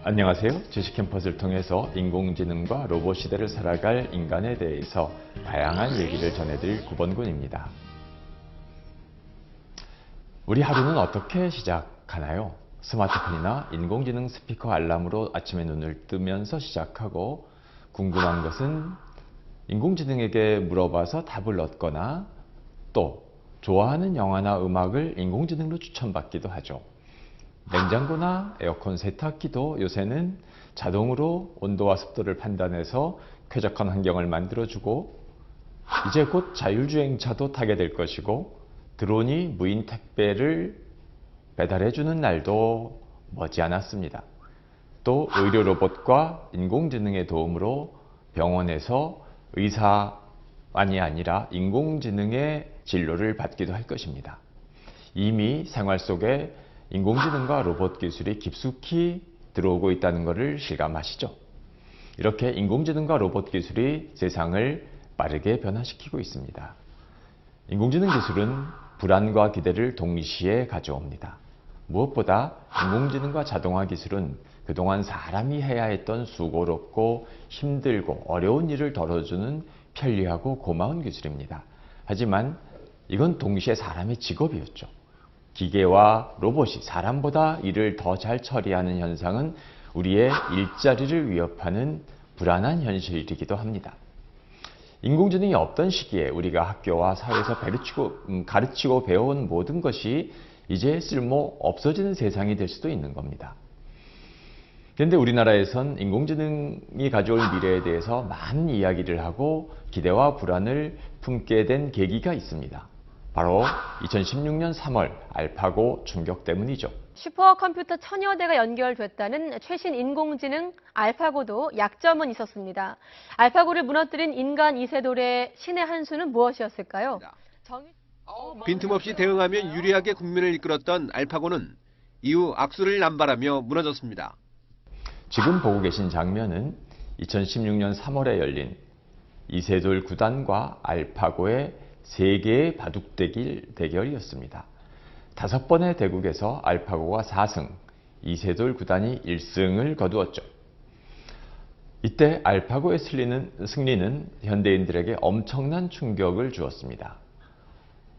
안녕하세요. 주식캠퍼스를 통해서 인공지능과 로봇 시대를 살아갈 인간에 대해서 다양한 얘기를 전해드릴 구본군입니다. 우리 하루는 어떻게 시작하나요? 스마트폰이나 인공지능 스피커 알람으로 아침에 눈을 뜨면서 시작하고, 궁금한 것은 인공지능에게 물어봐서 답을 얻거나, 또 좋아하는 영화나 음악을 인공지능으로 추천받기도 하죠. 냉장고나 에어컨, 세탁기도 요새는 자동으로 온도와 습도를 판단해서 쾌적한 환경을 만들어주고, 이제 곧 자율주행차도 타게 될 것이고, 드론이 무인 택배를 배달해주는 날도 머지않았습니다. 또 의료 로봇과 인공지능의 도움으로 병원에서 의사만이 아니라 인공지능의 진료를 받기도 할 것입니다. 이미 생활 속에 인공지능과 로봇 기술이 깊숙이 들어오고 있다는 것을 실감하시죠? 이렇게 인공지능과 로봇 기술이 세상을 빠르게 변화시키고 있습니다. 인공지능 기술은 불안과 기대를 동시에 가져옵니다. 무엇보다 인공지능과 자동화 기술은 그동안 사람이 해야 했던 수고롭고 힘들고 어려운 일을 덜어주는 편리하고 고마운 기술입니다. 하지만 이건 동시에 사람의 직업이었죠. 기계와 로봇이 사람보다 일을 더 잘 처리하는 현상은 우리의 일자리를 위협하는 불안한 현실이기도 합니다. 인공지능이 없던 시기에 우리가 학교와 사회에서 가르치고 배워온 모든 것이 이제 쓸모 없어지는 세상이 될 수도 있는 겁니다. 그런데 우리나라에선 인공지능이 가져올 미래에 대해서 많은 이야기를 하고 기대와 불안을 품게 된 계기가 있습니다. 바로 2016년 3월 알파고 충격 때문이죠. 슈퍼컴퓨터 천여 대가 연결됐다는 최신 인공지능 알파고도 약점은 있었습니다. 알파고를 무너뜨린 인간 이세돌의 신의 한 수는 무엇이었을까요? 빈틈없이 대응하며 유리하게 국면을 이끌었던 알파고는 이후 악수를 남발하며 무너졌습니다. 지금 보고 계신 장면은 2016년 3월에 열린 이세돌 구단과 알파고의 세계의 바둑 대결이었습니다. 5번의 대국에서 알파고가 4승, 이세돌 구단이 1승을 거두었죠. 이때 알파고의 승리는 현대인들에게 엄청난 충격을 주었습니다.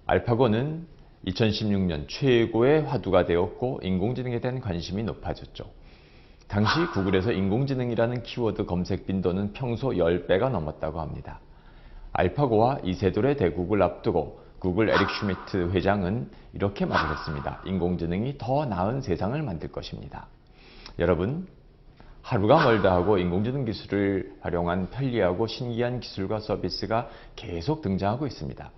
알파고는 2016년 최고의 화두가 되었고 인공지능에 대한 관심이 높아졌죠. 당시 구글에서 인공지능이라는 키워드 검색 빈도는 평소 10배가 넘었다고 합니다. 알파고와 이세돌의 대국을 앞두고 구글 에릭 슈미트 회장은 이렇게 말을 했습니다. 인공지능이 더 나은 세상을 만들 것입니다. 여러분, 하루가 멀다 하고 인공지능 기술을 활용한 편리하고 신기한 기술과 서비스가 계속 등장하고 있습니다.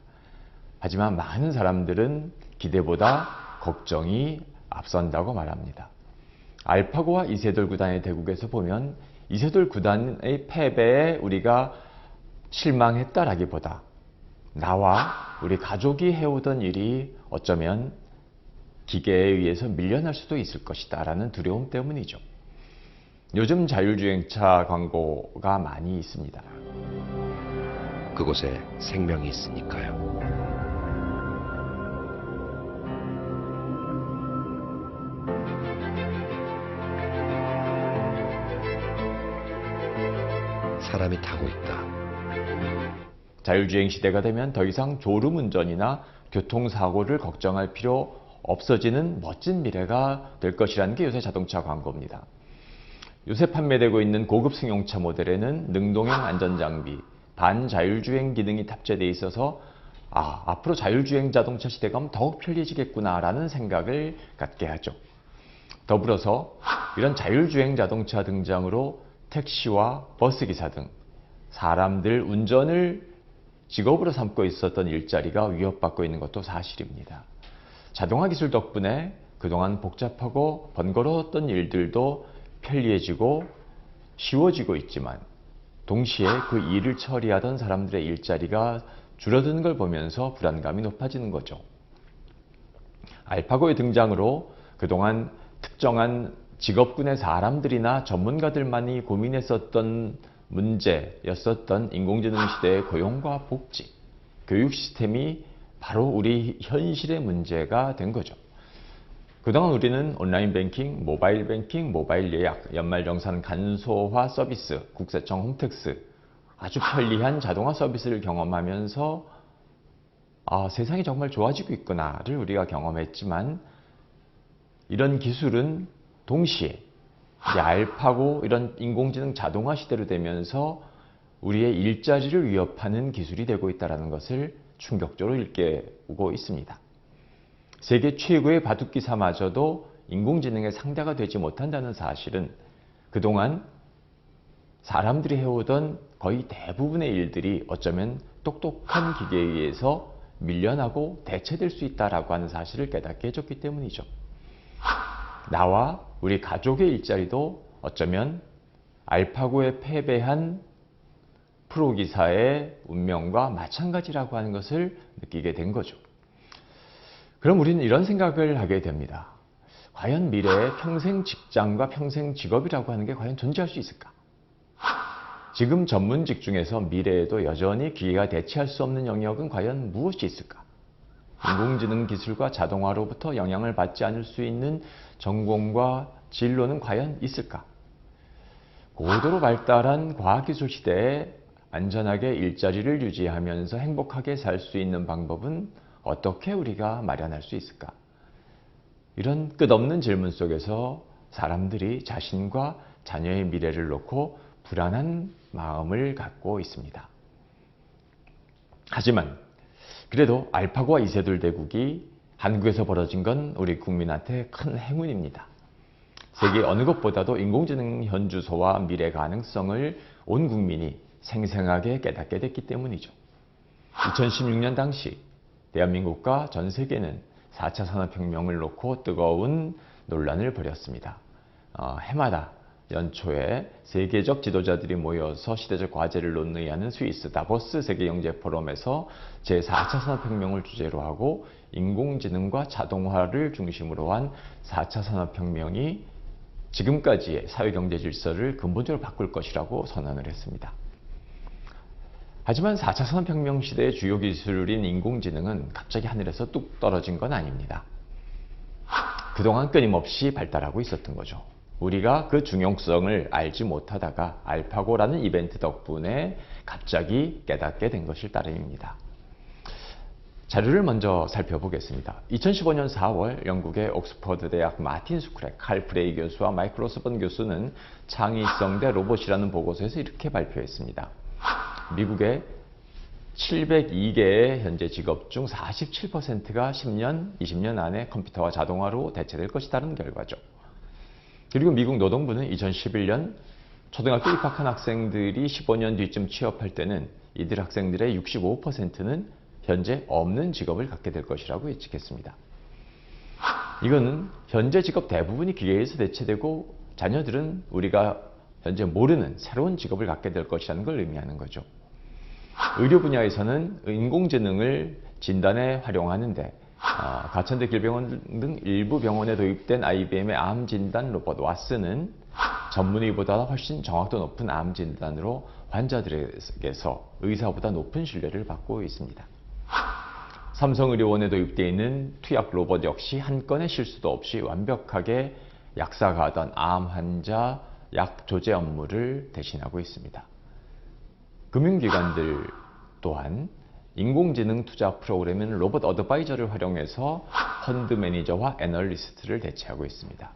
하지만 많은 사람들은 기대보다 걱정이 앞선다고 말합니다. 알파고와 이세돌 구단의 대국에서 보면 이세돌 구단의 패배에 우리가 실망했다라기보다 나와 우리 가족이 해오던 일이 어쩌면 기계에 의해서 밀려날 수도 있을 것이다 라는 두려움 때문이죠. 요즘 자율주행차 광고가 많이 있습니다. 그곳에 생명이 있으니까요. 사람이 타고 있다. 자율주행 시대가 되면 더 이상 졸음운전이나 교통사고를 걱정할 필요 없어지는 멋진 미래가 될 것이라는 게 요새 자동차 광고입니다. 요새 판매되고 있는 고급 승용차 모델에는 능동형 안전장비, 반자율주행 기능이 탑재되어 있어서 앞으로 자율주행 자동차 시대가 더욱 편리해지겠구나라는 생각을 갖게 하죠. 더불어서 이런 자율주행 자동차 등장으로 택시와 버스기사 등 사람들 운전을 직업으로 삼고 있었던 일자리가 위협받고 있는 것도 사실입니다. 자동화 기술 덕분에 그동안 복잡하고 번거로웠던 일들도 편리해지고 쉬워지고 있지만 동시에 그 일을 처리하던 사람들의 일자리가 줄어드는 걸 보면서 불안감이 높아지는 거죠. 알파고의 등장으로 그동안 특정한 직업군의 사람들이나 전문가들만이 고민했었던 문제였었던 인공지능 시대의 고용과 복지, 교육 시스템이 바로 우리 현실의 문제가 된 거죠. 그동안 우리는 온라인 뱅킹, 모바일 예약, 연말정산 간소화 서비스, 국세청 홈택스, 아주 편리한 자동화 서비스를 경험하면서 세상이 정말 좋아지고 있구나를 우리가 경험했지만, 이런 기술은 동시에 이제 알파고 이런 인공지능 자동화 시대로 되면서 우리의 일자리를 위협하는 기술이 되고 있다는 것을 충격적으로 일깨우고 있습니다. 세계 최고의 바둑기사마저도 인공지능의 상대가 되지 못한다는 사실은 그동안 사람들이 해오던 거의 대부분의 일들이 어쩌면 똑똑한 기계에 의해서 밀려나고 대체될 수 있다라고 하는 사실을 깨닫게 해줬기 때문이죠. 나와 우리 가족의 일자리도 어쩌면 알파고에 패배한 프로기사의 운명과 마찬가지라고 하는 것을 느끼게 된 거죠. 그럼 우리는 이런 생각을 하게 됩니다. 과연 미래에 평생 직장과 평생 직업이라고 하는 게 과연 존재할 수 있을까? 지금 전문직 중에서 미래에도 여전히 기계가 대체할 수 없는 영역은 과연 무엇이 있을까? 인공지능 기술과 자동화로부터 영향을 받지 않을 수 있는 전공과 진로는 과연 있을까? 고도로 발달한 과학기술 시대에 안전하게 일자리를 유지하면서 행복하게 살 수 있는 방법은 어떻게 우리가 마련할 수 있을까? 이런 끝없는 질문 속에서 사람들이 자신과 자녀의 미래를 놓고 불안한 마음을 갖고 있습니다. 하지만 그래도 알파고와 이세돌 대국이 한국에서 벌어진 건 우리 국민한테 큰 행운입니다. 세계 어느 곳보다도 인공지능 현주소와 미래 가능성을 온 국민이 생생하게 깨닫게 됐기 때문이죠. 2016년 당시 대한민국과 전 세계는 4차 산업혁명을 놓고 뜨거운 논란을 벌였습니다. 해마다 연초에 세계적 지도자들이 모여서 시대적 과제를 논의하는 스위스 다보스 세계경제포럼에서 제4차 산업혁명을 주제로 하고 인공지능과 자동화를 중심으로 한 4차 산업혁명이 지금까지의 사회경제 질서를 근본적으로 바꿀 것이라고 선언을 했습니다. 하지만 4차 산업혁명 시대의 주요 기술인 인공지능은 갑자기 하늘에서 뚝 떨어진 건 아닙니다. 그동안 끊임없이 발달하고 있었던 거죠. 우리가 그 중요성을 알지 못하다가 알파고라는 이벤트 덕분에 갑자기 깨닫게 된 것일 따름입니다. 자료를 먼저 살펴보겠습니다. 2015년 4월 영국의 옥스퍼드 대학 마틴 스쿨의 칼 프레이 교수와 마이클 로스번 교수는 창의성 대 로봇이라는 보고서에서 이렇게 발표했습니다. 미국의 702개의 현재 직업 중 47%가 10년, 20년 안에 컴퓨터와 자동화로 대체될 것이라는 결과죠. 그리고 미국 노동부는 2011년 초등학교 입학한 학생들이 15년 뒤쯤 취업할 때는 이들 학생들의 65%는 현재 없는 직업을 갖게 될 것이라고 예측했습니다. 이거는 현재 직업 대부분이 기계에 의해서 대체되고 자녀들은 우리가 현재 모르는 새로운 직업을 갖게 될 것이라는 걸 의미하는 거죠. 의료 분야에서는 인공지능을 진단에 활용하는데 가천대 길병원 등 일부 병원에 도입된 IBM의 암 진단 로봇 와스는 전문의보다 훨씬 정확도 높은 암 진단으로 환자들에게서 의사보다 높은 신뢰를 받고 있습니다. 삼성의료원에 도입되어 있는 투약 로봇 역시 한 건의 실수도 없이 완벽하게 약사가 하던 암 환자 약 조제 업무를 대신하고 있습니다. 금융기관들 또한 인공지능 투자 프로그램인 로봇 어드바이저를 활용해서 펀드 매니저와 애널리스트를 대체하고 있습니다.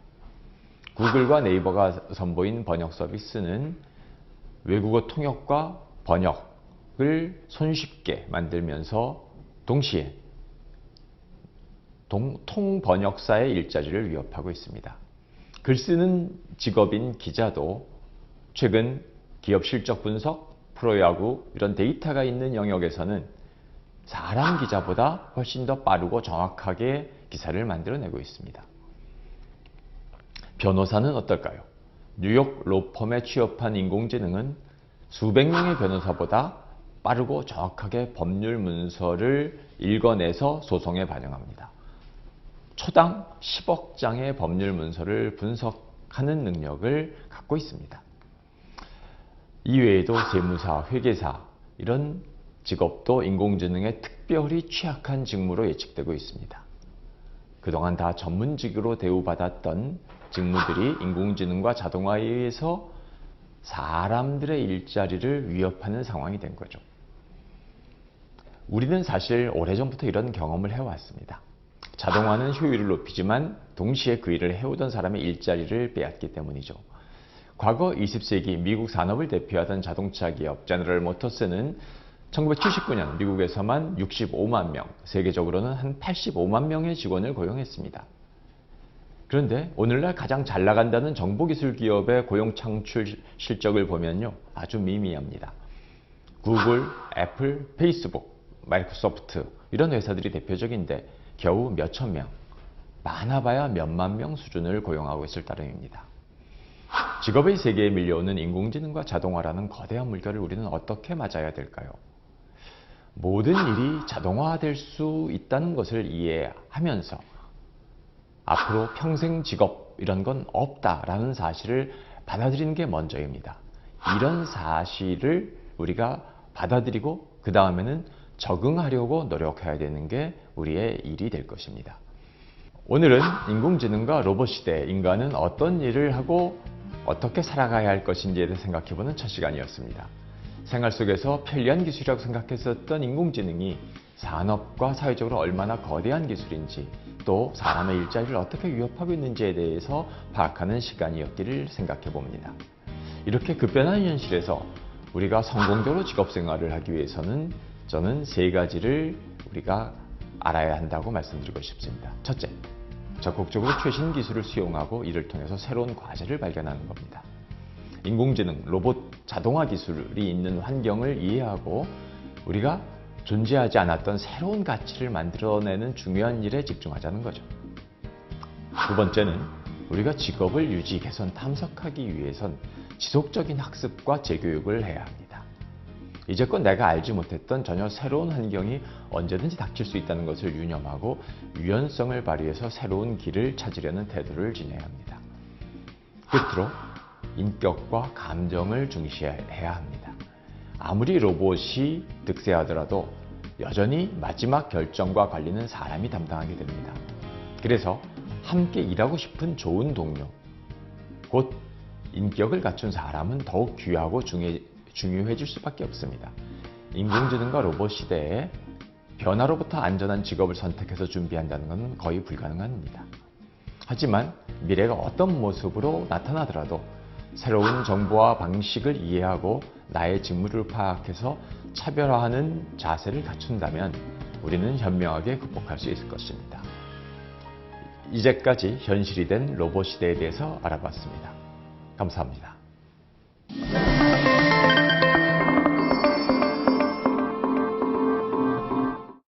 구글과 네이버가 선보인 번역 서비스는 외국어 통역과 번역을 손쉽게 만들면서 동시에 통번역사의 일자리를 위협하고 있습니다. 글 쓰는 직업인 기자도 최근 기업 실적 분석, 프로야구 이런 데이터가 있는 영역에서는 사람 기자보다 훨씬 더 빠르고 정확하게 기사를 만들어내고 있습니다. 변호사는 어떨까요? 뉴욕 로펌에 취업한 인공지능은 수백 명의 변호사보다 빠르고 정확하게 법률 문서를 읽어내서 소송에 반영합니다. 초당 10억 장의 법률 문서를 분석하는 능력을 갖고 있습니다. 이외에도 세무사, 회계사 이런 직업도 인공지능에 특별히 취약한 직무로 예측되고 있습니다. 그동안 다 전문직으로 대우받았던 직무들이 인공지능과 자동화에 의해서 사람들의 일자리를 위협하는 상황이 된 거죠. 우리는 사실 오래전부터 이런 경험을 해왔습니다. 자동화는 효율을 높이지만 동시에 그 일을 해오던 사람의 일자리를 빼앗기 때문이죠. 과거 20세기 미국 산업을 대표하던 자동차 기업 제너럴 모터스는 1979년 미국에서만 65만 명, 세계적으로는 한 85만 명의 직원을 고용했습니다. 그런데 오늘날 가장 잘 나간다는 정보기술 기업의 고용 창출 실적을 보면요, 아주 미미합니다. 구글, 애플, 페이스북, 마이크로소프트 이런 회사들이 대표적인데 겨우 몇천 명, 많아봐야 몇만 명 수준을 고용하고 있을 따름입니다. 직업의 세계에 밀려오는 인공지능과 자동화라는 거대한 물결을 우리는 어떻게 맞아야 될까요? 모든 일이 자동화될 수 있다는 것을 이해하면서 앞으로 평생 직업 이런 건 없다라는 사실을 받아들이는 게 먼저입니다. 이런 사실을 우리가 받아들이고 그 다음에는 적응하려고 노력해야 되는 게 우리의 일이 될 것입니다. 오늘은 인공지능과 로봇 시대에 인간은 어떤 일을 하고 어떻게 살아가야 할 것인지에 대해 생각해보는 첫 시간이었습니다. 생활 속에서 편리한 기술이라고 생각했었던 인공지능이 산업과 사회적으로 얼마나 거대한 기술인지 또 사람의 일자리를 어떻게 위협하고 있는지에 대해서 파악하는 시간이었기를 생각해봅니다. 이렇게 급변한 현실에서 우리가 성공적으로 직업생활을 하기 위해서는 저는 세 가지를 우리가 알아야 한다고 말씀드리고 싶습니다. 첫째, 적극적으로 최신 기술을 수용하고 이를 통해서 새로운 과제를 발견하는 겁니다. 인공지능, 로봇, 자동화 기술이 있는 환경을 이해하고 우리가 존재하지 않았던 새로운 가치를 만들어내는 중요한 일에 집중하자는 거죠. 두 번째는 우리가 직업을 유지, 개선, 탐색하기 위해선 지속적인 학습과 재교육을 해야 합니다. 이제껏 내가 알지 못했던 전혀 새로운 환경이 언제든지 닥칠 수 있다는 것을 유념하고 유연성을 발휘해서 새로운 길을 찾으려는 태도를 지녀야 합니다. 끝으로 인격과 감정을 중시해야 합니다. 아무리 로봇이 득세하더라도 여전히 마지막 결정과 관리는 사람이 담당하게 됩니다. 그래서 함께 일하고 싶은 좋은 동료, 곧 인격을 갖춘 사람은 더욱 귀하고 중요해질 수밖에 없습니다. 인공지능과 로봇 시대에 변화로부터 안전한 직업을 선택해서 준비한다는 것은 거의 불가능합니다. 하지만 미래가 어떤 모습으로 나타나더라도 새로운 정보와 방식을 이해하고 나의 직무를 파악해서 차별화하는 자세를 갖춘다면 우리는 현명하게 극복할 수 있을 것입니다. 이제까지 현실이 된 로봇 시대에 대해서 알아봤습니다. 감사합니다.